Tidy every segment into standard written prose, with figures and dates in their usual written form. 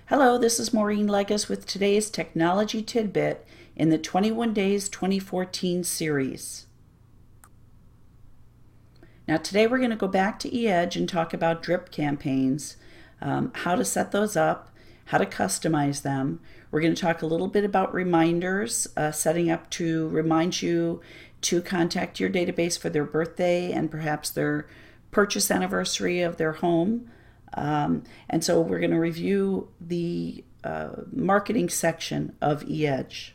Hello, this is Maureen Legas with today's Technology Tidbit in the 21 Days 2014 series. Now today we're going to go back to eEdge and talk about drip campaigns, how to set those up, how to customize them. We're going to talk a little bit about reminders, setting up to remind you to contact your database for their birthday and perhaps their purchase anniversary of their home. And so we're going to review the marketing section of eEdge.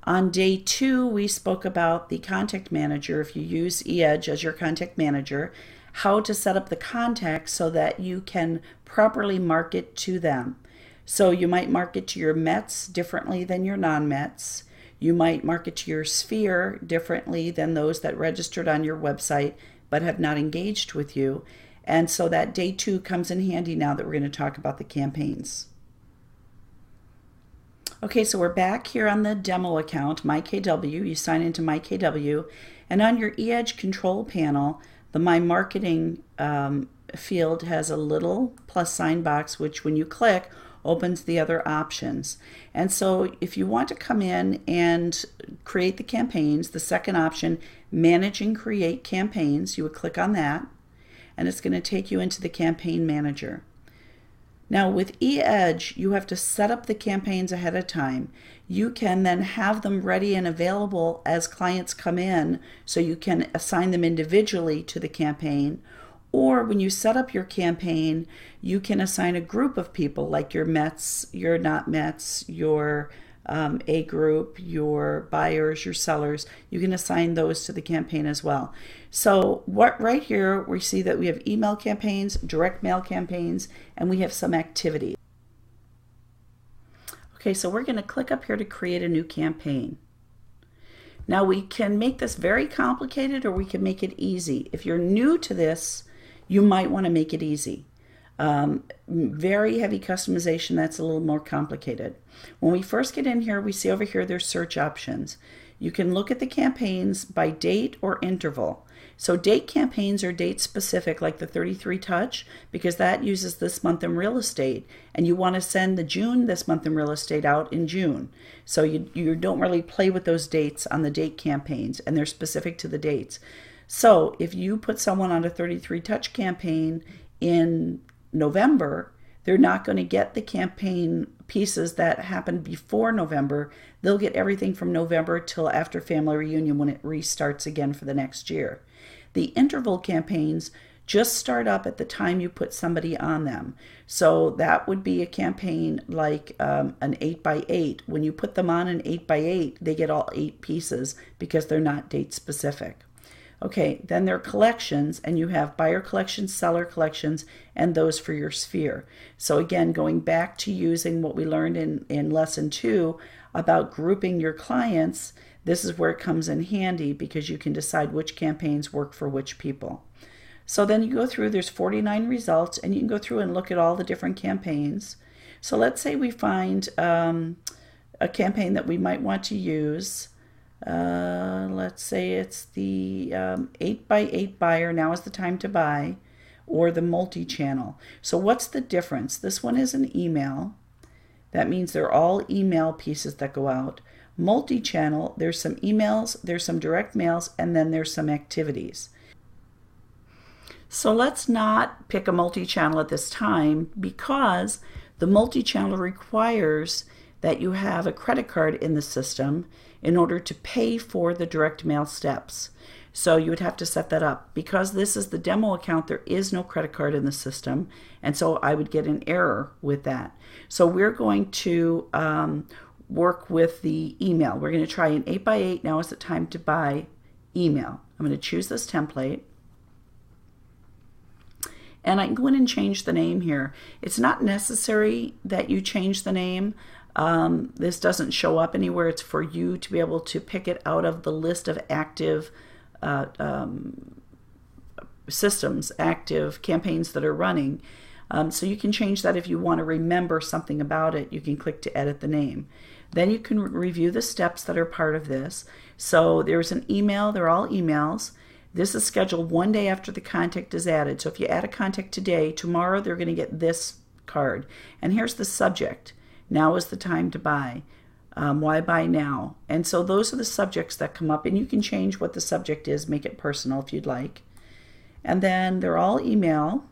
On day 2, we spoke about the contact manager. If you use eEdge as your contact manager, how to set up the contacts so that you can properly market to them. So you might market to your Mets differently than your non-Mets. You might market to your sphere differently than those that registered on your website but have not engaged with you. And so that day 2 comes in handy now that we're going to talk about the campaigns. Okay, so we're back here on the demo account, MyKW. You sign into MyKW, and on your eEdge control panel, the My Marketing field has a little plus sign box, which when you click, opens the other options. And so if you want to come in and create the campaigns, the second option, Manage and Create Campaigns, you would click on that, and it's going to take you into the campaign manager. Now with eEdge, you have to set up the campaigns ahead of time. You can then have them ready and available as clients come in, so you can assign them individually to the campaign. Or when you set up your campaign, you can assign a group of people, like your Mets, your not Mets, your A group, your buyers, your sellers. You can assign those to the campaign as well. So right here, we see that we have email campaigns, direct mail campaigns, and we have some activity. Okay, so we're going to click up here to create a new campaign. Now we can make this very complicated, or we can make it easy. If you're new to this, you might want to make it easy. Very heavy customization, that's a little more complicated. When we first get in here, we see over here there's search options. You can look at the campaigns by date or interval. So date campaigns are date specific, like the 33 touch, because that uses this month in real estate, and you want to send the June this month in real estate out in June. So you don't really play with those dates on the date campaigns, and they're specific to the dates. So if you put someone on a 33 touch campaign in November, they're not going to get the campaign pieces that happened before November. They'll get everything from November till after family reunion, when it restarts again for the next year. The interval campaigns just start up at the time you put somebody on them. So that would be a campaign like an 8x8. When you put them on an 8x8, they get all 8 pieces because they're not date specific. Okay, then there are collections, and you have buyer collections, seller collections, and those for your sphere. So again, going back to using what we learned in lesson 2 about grouping your clients, this is where it comes in handy, because you can decide which campaigns work for which people. So then you go through, there's 49 results, and you can go through and look at all the different campaigns. So let's say we find a campaign that we might want to use. Let's say it's the 8x8 buyer, now is the time to buy, or the multi-channel. So what's the difference? This one is an email. That means they're all email pieces that go out. Multi-channel, there's some emails, there's some direct mails, and then there's some activities. So let's not pick a multi-channel at this time, because the multi-channel requires that you have a credit card in the system in order to pay for the direct mail steps. So you would have to set that up. Because this is the demo account, there is no credit card in the system, and so I would get an error with that. So we're going to work with the email. We're going to try an 8x8, now is the time to buy email. I'm going to choose this template. And I can go in and change the name here. It's not necessary that you change the name. This doesn't show up anywhere. It's for you to be able to pick it out of the list of active systems, active campaigns that are running. So you can change that if you want to remember something about it. You can click to edit the name. Then you can review the steps that are part of this. So there's an email. They're all emails. This is scheduled one day after the contact is added. So if you add a contact today, tomorrow they're going to get this card. And here's the subject. Now is the time to buy. Why buy now? And so those are the subjects that come up, and you can change what the subject is, make it personal if you'd like. And then they're all email.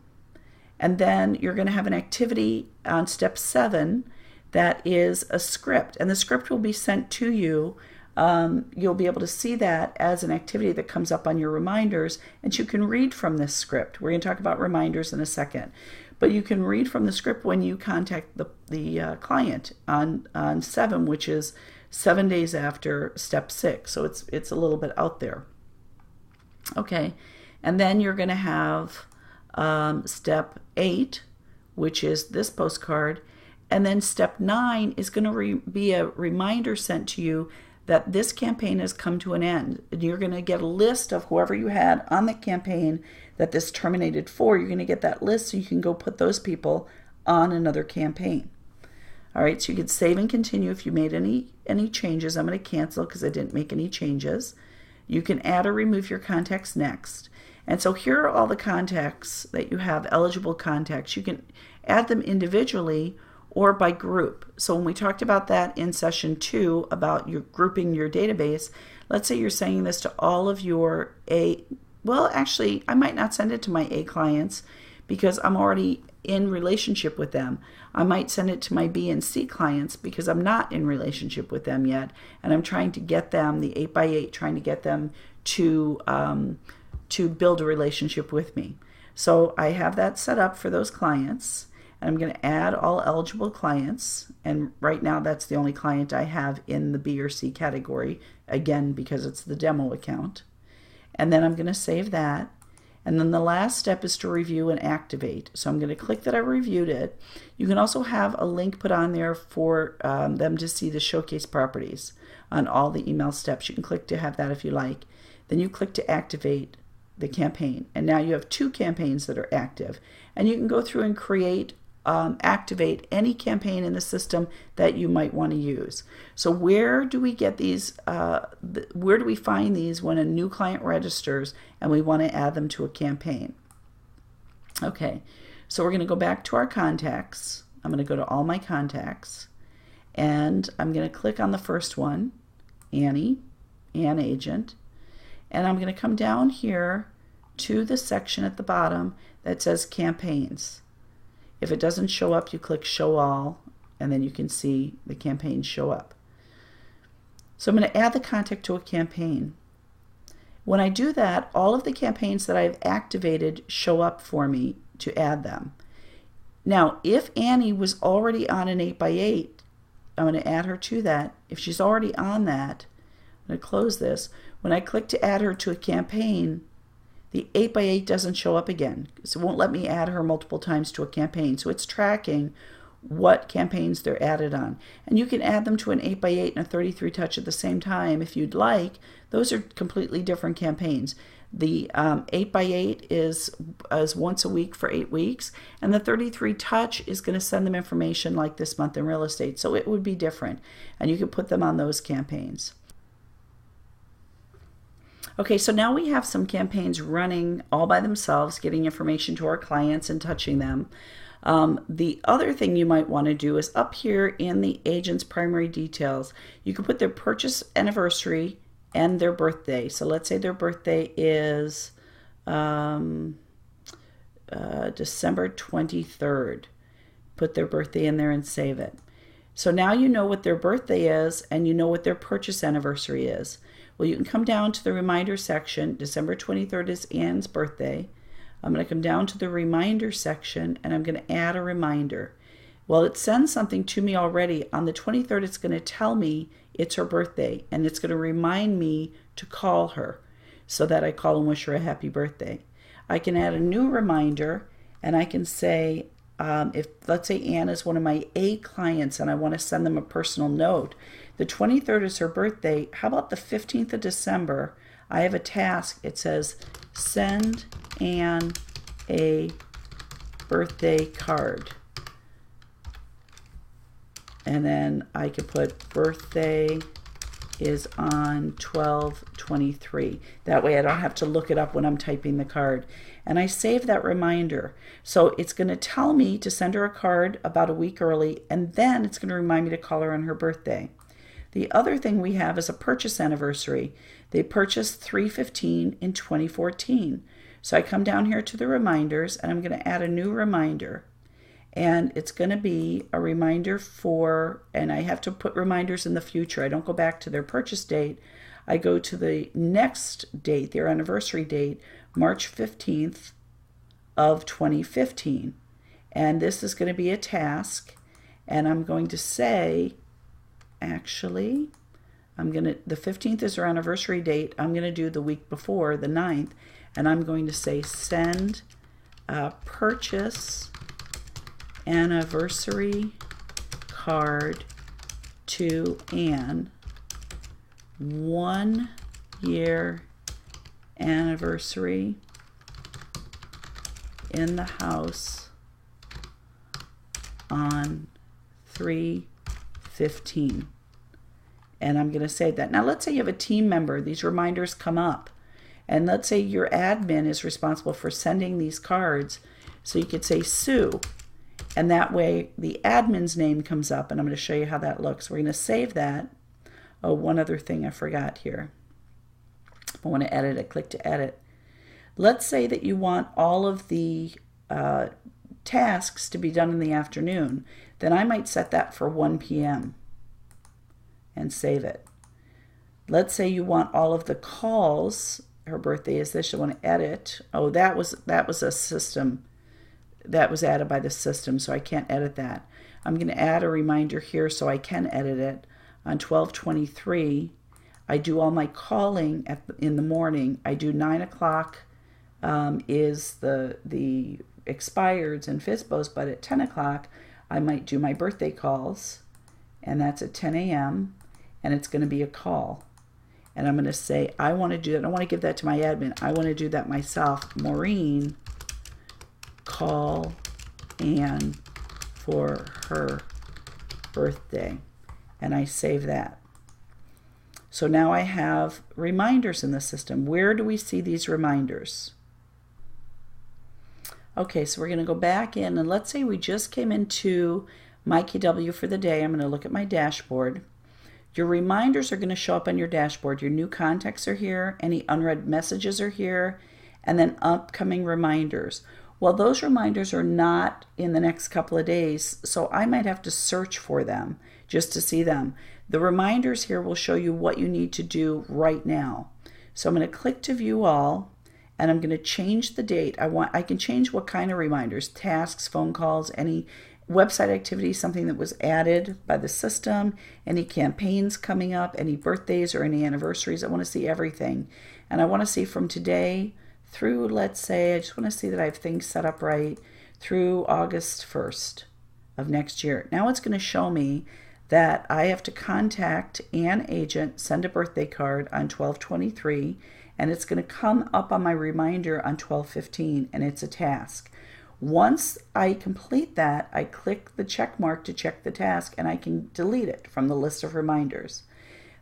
And then you're going to have an activity on step 7 that is a script. And the script will be sent to you. You'll be able to see that as an activity that comes up on your reminders, and you can read from this script. We're going to talk about reminders in a second. But you can read from the script when you contact the client on 7, which is 7 days after step 6. So it's a little bit out there. Okay, and then you're going to have step 8, which is this postcard. And then step 9 is going to be a reminder sent to you that this campaign has come to an end. And you're going to get a list of whoever you had on the campaign that this terminated for. You're going to get that list so you can go put those people on another campaign. All right, so you can save and continue if you made any changes. I'm going to cancel because I didn't make any changes. You can add or remove your contacts next. And so here are all the contacts that you have, eligible contacts. You can add them individually or by group. So when we talked about that in session 2 about your grouping your database, let's say you're sending this to all of your well, actually, I might not send it to my A clients because I'm already in relationship with them. I might send it to my B and C clients because I'm not in relationship with them yet, and I'm trying to get them, the 8x8, trying to get them to build a relationship with me. So I have that set up for those clients, and I'm going to add all eligible clients, and right now that's the only client I have in the B or C category, again because it's the demo account. And then I'm going to save that. And then the last step is to review and activate. So I'm going to click that I reviewed it. You can also have a link put on there for them to see the showcase properties on all the email steps. You can click to have that if you like. Then you click to activate the campaign. And now you have 2 campaigns that are active. And you can go through and create activate any campaign in the system that you might want to use. So where do we get these, where do we find these when a new client registers and we want to add them to a campaign? Okay, so we're going to go back to our contacts. I'm going to go to all my contacts, and I'm going to click on the first one, Annie, Ann Agent, and I'm going to come down here to the section at the bottom that says campaigns. If it doesn't show up, you click Show All, and then you can see the campaigns show up. So I'm going to add the contact to a campaign. When I do that, all of the campaigns that I've activated show up for me to add them. Now, if Annie was already on an 8x8, I'm going to add her to that. If she's already on that, I'm going to close this. When I click to add her to a campaign, the 8x8 doesn't show up again. So it won't let me add her multiple times to a campaign. So it's tracking what campaigns they're added on. And you can add them to an 8x8 and a 33 touch at the same time if you'd like. Those are completely different campaigns. The 8x8 is once a week for 8 weeks, and the 33 touch is going to send them information like this month in real estate. So it would be different, and you can put them on those campaigns. Okay, so now we have some campaigns running all by themselves, getting information to our clients and touching them. The other thing you might want to do is up here in the agent's primary details, you can put their purchase anniversary and their birthday. So let's say their birthday is December 23rd. Put their birthday in there and save it. So now you know what their birthday is and you know what their purchase anniversary is. Well, you can come down to the reminder section. December 23rd is Ann's birthday. I'm going to come down to the reminder section and I'm going to add a reminder. Well, it sends something to me already. On the 23rd, it's going to tell me it's her birthday, and it's going to remind me to call her so that I call and wish her a happy birthday. I can add a new reminder, and I can say, if let's say Ann is one of my A clients and I want to send them a personal note, the 23rd is her birthday. How about the 15th of December? I have a task. It says, send Ann a birthday card. And then I could put birthday is on 12/12. 12/23. That way I don't have to look it up when I'm typing the card. And I save that reminder. So it's going to tell me to send her a card about a week early, and then it's going to remind me to call her on her birthday. The other thing we have is a purchase anniversary. They purchased 3/15 in 2014. So I come down here to the reminders, and I'm going to add a new reminder. And it's going to be a reminder for, and I have to put reminders in the future. I don't go back to their purchase date. I go to the next date, their anniversary date, March 15th of 2015. And this is going to be a task. And I'm going to say, actually, the 15th is our anniversary date. I'm going to do the week before, the 9th. And I'm going to say send a purchase anniversary card to Anne, 1 year anniversary in the house on 3/15. And I'm going to say that. Now let's say you have a team member, these reminders come up, and let's say your admin is responsible for sending these cards. So you could say Sue, and that way the admin's name comes up, and I'm going to show you how that looks. We're going to save that. Oh, one other thing I forgot here. I want to edit it. Click to edit. Let's say that you want all of the tasks to be done in the afternoon. Then I might set that for 1 p.m. and save it. Let's say you want all of the calls. Her birthday is this. You want to edit. Oh, that was a system. That was added by the system, so I can't edit that. I'm going to add a reminder here so I can edit it. On 12/23, I do all my calling in the morning. I do 9 o'clock is the expireds and FSBOs, but at 10 o'clock, I might do my birthday calls, and that's at 10 a.m., and it's going to be a call. And I'm going to say, I want to do that. I don't want to give that to my admin. I want to do that myself. Maureen, call Anne for her birthday. And I save that. So now I have reminders in the system. Where do we see these reminders? Okay, so we're going to go back in, and let's say we just came into my KW for the day. I'm going to look at my dashboard. Your reminders are going to show up on your dashboard. Your new contacts are here. Any unread messages are here. And then upcoming reminders. Well, those reminders are not in the next couple of days, so I might have to search for them just to see them. The reminders here will show you what you need to do right now. So I'm going to click to view all, and I'm going to change the date. I can change what kind of reminders, tasks, phone calls, any website activity, something that was added by the system, any campaigns coming up, any birthdays or any anniversaries. I want to see everything. And I want to see from today through, let's say, I just want to see that I have things set up right through August 1st of next year. Now it's going to show me that I have to contact an agent, send a birthday card on 12/23, and it's going to come up on my reminder on 12/15, and it's a task. Once I complete that, I click the check mark to check the task, and I can delete it from the list of reminders.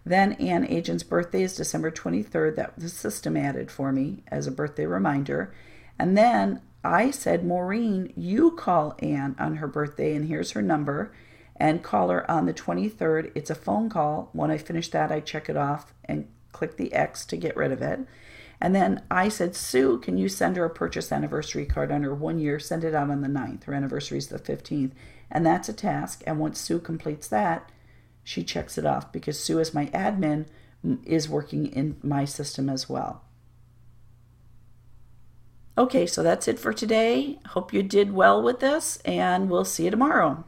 Then Ann Agent's birthday is December 23rd. That the system added for me as a birthday reminder. And then I said, Maureen, you call Ann on her birthday, and here's her number, and call her on the 23rd. It's a phone call. When I finish that, I check it off and click the X to get rid of it. And then I said, Sue, can you send her a purchase anniversary card on her 1 year? Send it out on the 9th. Her anniversary is the 15th. And that's a task. And once Sue completes that, she checks it off, because Sue, as my admin, is working in my system as well. Okay, so that's it for today. Hope you did well with this, and we'll see you tomorrow.